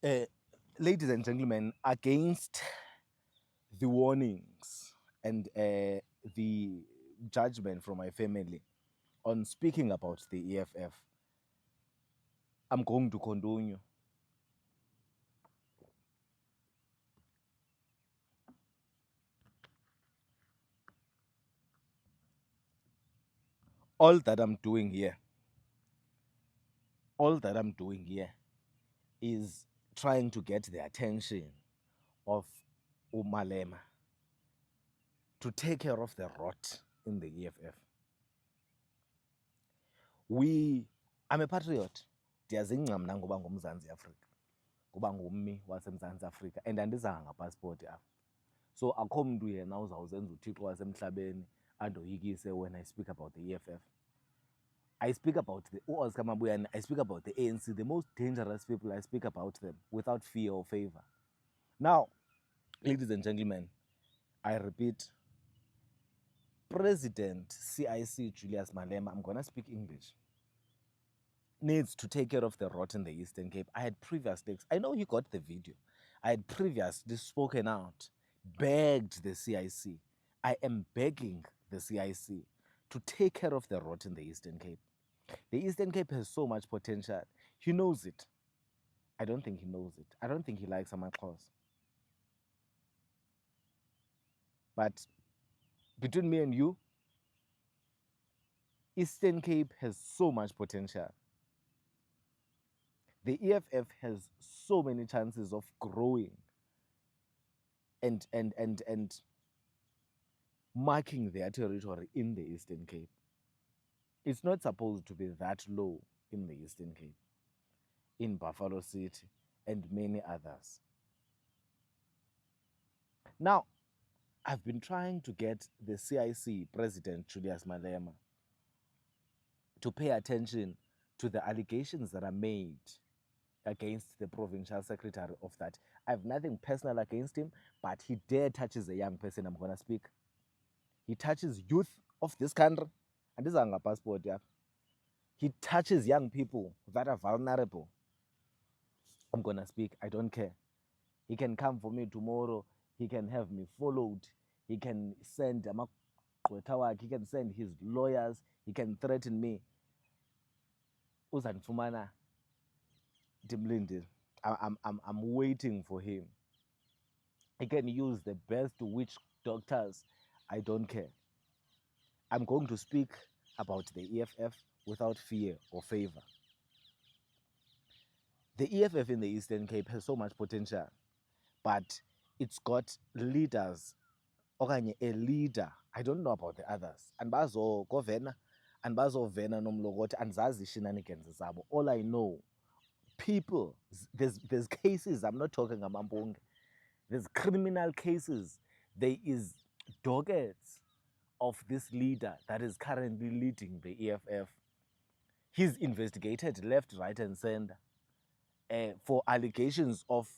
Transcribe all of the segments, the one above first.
Uh, Ladies and gentlemen, against the warnings and the judgment from my family on speaking about the EFF, I'm going to continue. All that I'm doing here, all that I'm doing here is trying to get the attention of Umalema to take care of the rot in the EFF. I'm a patriot. Ndiyazingca mna ngoba ngumZantsi Afrika, ngoba ngummi waseMzantsi Afrika and andizanga ngapasipoti apha. So akho mntu yena uzawuzenza uthixo wasemhlabeni andoyikise when I speak about the EFF. I speak about the Oscar Mabuyane, I speak about the ANC, the most dangerous people. I speak about them without fear or favor. Now, ladies and gentlemen, I repeat, President CIC Julius Malema, I'm going to speak English, needs to take care of the rot in the Eastern Cape. I had previously, I know he got the video. I had previously spoken out, begged the CIC. I am begging the CIC to take care of the rot in the Eastern Cape. The Eastern Cape has so much potential. He knows it. I don't think he knows it. I don't think he likes Amaxhosa. But between me and you, Eastern Cape has so much potential. The EFF has so many chances of growing and marking their territory in the Eastern Cape. It's not supposed to be that low in the Eastern Cape, in Buffalo City, and many others. Now, I've been trying to get the CIC President Julius Malema to pay attention to the allegations that are made against the provincial secretary of that. I have nothing personal against him, but he dare touches a young person. I'm going to speak. He touches youth of this country, and this is a passport. Yeah. He touches young people that are vulnerable. I'm going to speak. I don't care. He can come for me tomorrow. He can have me followed. He can send he can send his lawyers. He can threaten me. Uzanifumana Dimlindi. I'm waiting for him. He can use the best witch doctors. I don't care. I'm going to speak about the EFF without fear or favor. The EFF in the Eastern Cape has so much potential, but it's got leaders, okanye a leader. I don't know about the others. And bazo governor, and bazo vena nomlokoti, and zazi shenanigans zabo. All I know, people, there's cases. I'm not talking about Mponge. There's criminal cases. There is dockets of this leader that is currently leading the EFF. He's investigated left, right, and center for allegations of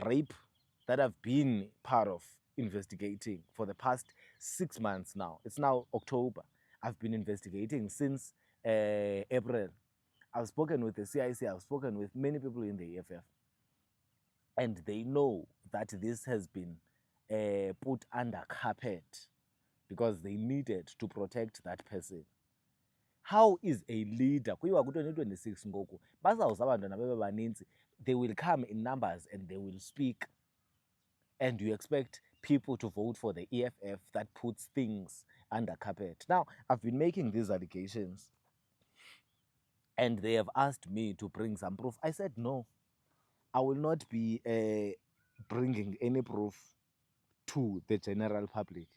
rape that have been part of investigating for the past 6 months now. It's now October. I've been investigating since April. I've spoken with the CIC, I've spoken with many people in the EFF, and they know that this has been put under carpet because they needed to protect that person. How is a leader kuyiwa ku-2026 ngoku bazawuza abantwana bebe baninzi, they will come in numbers and they will speak, and you expect people to vote for the EFF that puts things under carpet. Now, I've been making these allegations and they have asked me to bring some proof. I said no, I will not be bringing any proof to the general public.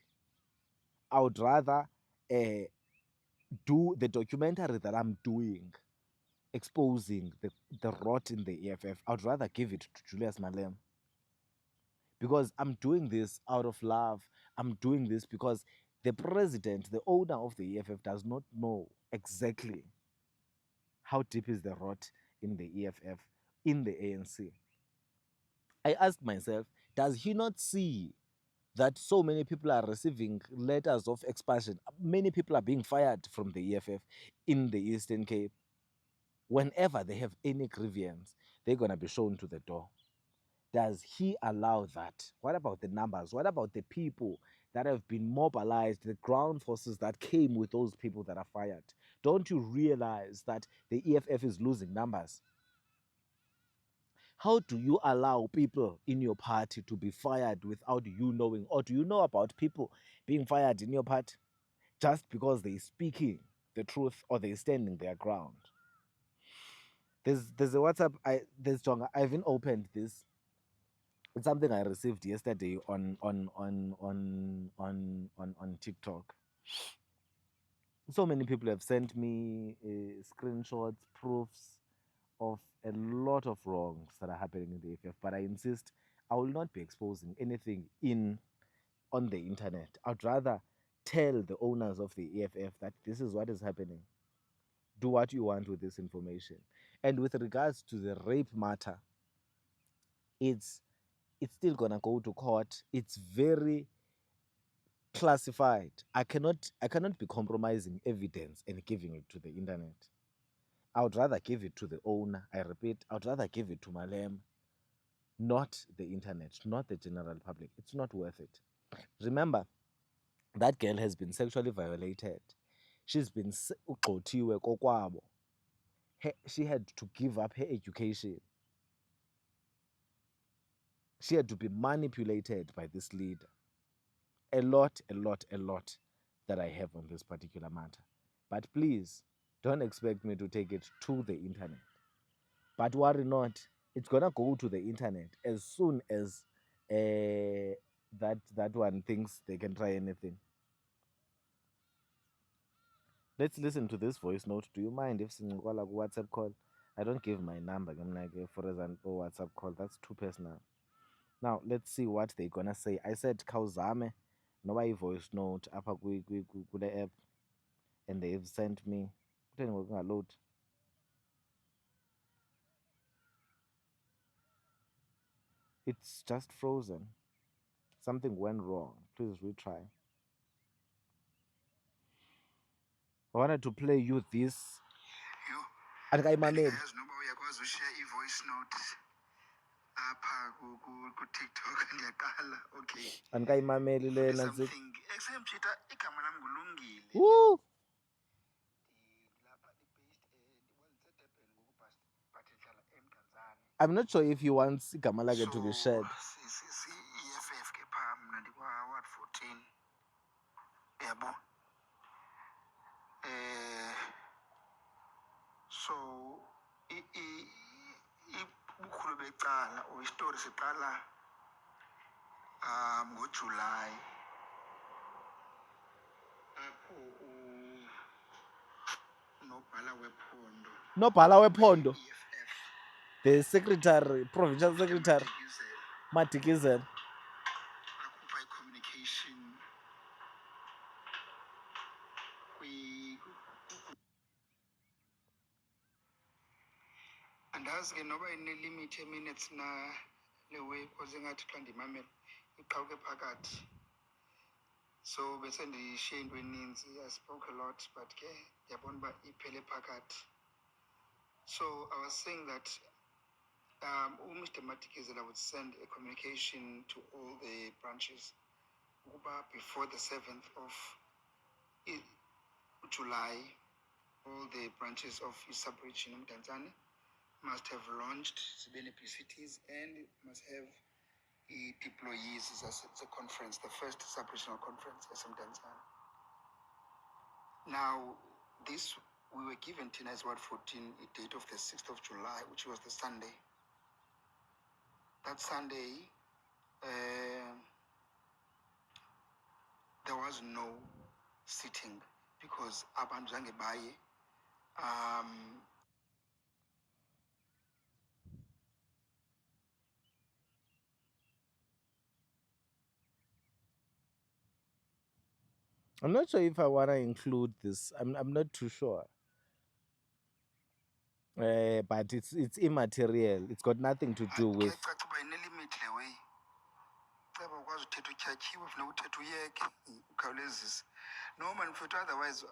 I would rather do the documentary that I'm doing, exposing the rot in the EFF. I'd rather give it to Julius Malema, because I'm doing this out of love. I'm doing this because the president, the owner of the EFF, does not know exactly how deep is the rot in the EFF, in the ANC. I asked myself, does he not see that so many people are receiving letters of expulsion? Many people are being fired from the EFF in the Eastern Cape whenever they have any grievance. they're going to be shown to the door. Does he allow that? What about the numbers? What about the people that have been mobilized, the ground forces that came with those people that are fired? Don't you realize that the EFF is losing numbers? How do you allow people in your party to be fired without you knowing? Or do you know about people being fired in your party just because they're speaking the truth or they're standing their ground? There's a WhatsApp. There's Jonga. I haven't opened this. It's something I received yesterday on TikTok. So many people have sent me screenshots, proofs of a lot of wrongs that are happening in the EFF. But I insist, I will not be exposing anything on the internet. I'd rather tell the owners of the EFF that this is what is happening. Do what you want with this information. And with regards to the rape matter, it's still gonna go to court. It's very classified. I cannot be compromising evidence and giving it to the internet. I would rather give it to the owner. I repeat, I would rather give it to Malem, not the internet, not the general public. It's not worth it. Remember, that girl has been sexually violated. She's been ugxothiwe kokwabo. She had to give up her education. She had to be manipulated by this leader. A lot that I have on this particular matter. But please, don't expect me to take it to the internet. But worry not, it's gonna go to the internet as soon as that one thinks they can try anything. Let's listen to this voice note. Do you mind if sincokola WhatsApp call? I don't give my number, for example, WhatsApp call. That's too personal. Now let's see what they're gonna say. I said khawuzame noba voice note apha kule app, and they've sent me. Kutheni ngoku kungaload? It's just frozen. Something went wrong. Please retry. I wanted to play you this. Andikayimameli. Noba uyakwazi ushare i-voice note apha ku-TikTok ndiyaqala. Okay. Andikayimameli lena. Something esemtshita igama lam ngulungile. Woo! Lapha based ngoku but ndihlala eMdantsane. I'm not sure if he wants igama lakhe to be shared. EFF ke phaa mna ndikwa-ward 14 yabo. So ubukhulu becala or isitori siqala ngoJulayi apho Nobhala wephondo, the secretary, provincial secretary, Madikizela, akhupha i-communication andazi ke noba ine-limit ye-minutes na le way because ingathi xa ndimamela iqhawuke phakathi. So bese ndishiye into eninzi. I spoke a lot but ke ndiyabona uba iphele phakathi. So I was saying that Mr. Madikizela would send a communication to all the branches before the 7th of July. All the branches of his sub-region in Mdantsane must have launched PCTs and must have deployees as a conference, the first sub-regional conference as Mdantsane. Now, this we were given Tina as Ward 14 a date of the 6th of July, which was the Sunday. That Sunday, there was no sitting because abantu zange baye. I'm not sure if I want to include this. I'm not too sure. But it's immaterial. It's got nothing to do with. No man for otherwise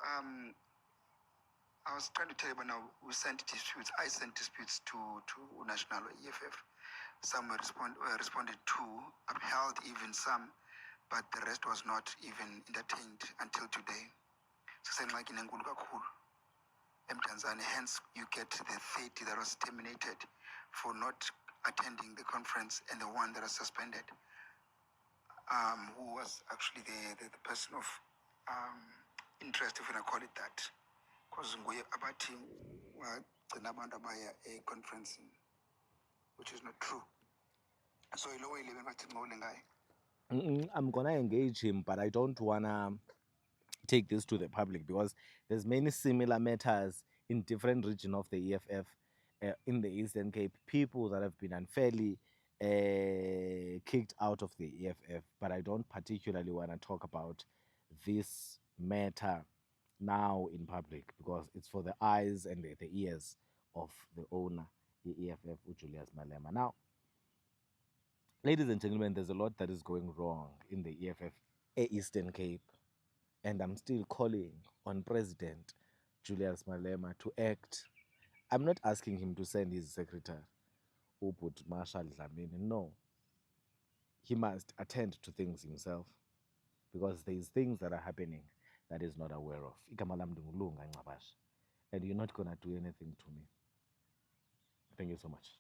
I was trying to tell you, but now we sent disputes. I sent disputes to National EFF. Some responded to, upheld even some, but the rest was not even entertained until today. So hence you get the 30 that was terminated for not attending the conference, and the one that was suspended, who was actually the person of interest, if we call it that, because about a conference, which is not true. So I'm gonna engage him, but I don't wanna take this to the public because there's many similar matters in different regions of the EFF in the Eastern Cape. People that have been unfairly kicked out of the EFF, but I don't particularly want to talk about this matter now in public because it's for the eyes and the ears of the owner, the EFF, Julius Malema. Now, ladies and gentlemen, there's a lot that is going wrong in the EFF Eastern Cape, and I'm still calling on President Julius Malema to act. I'm not asking him to send his secretary, Uput Marshall Dlamini. No. He must attend to things himself because there's things that are happening that he's not aware of. And you're not going to do anything to me. Thank you so much.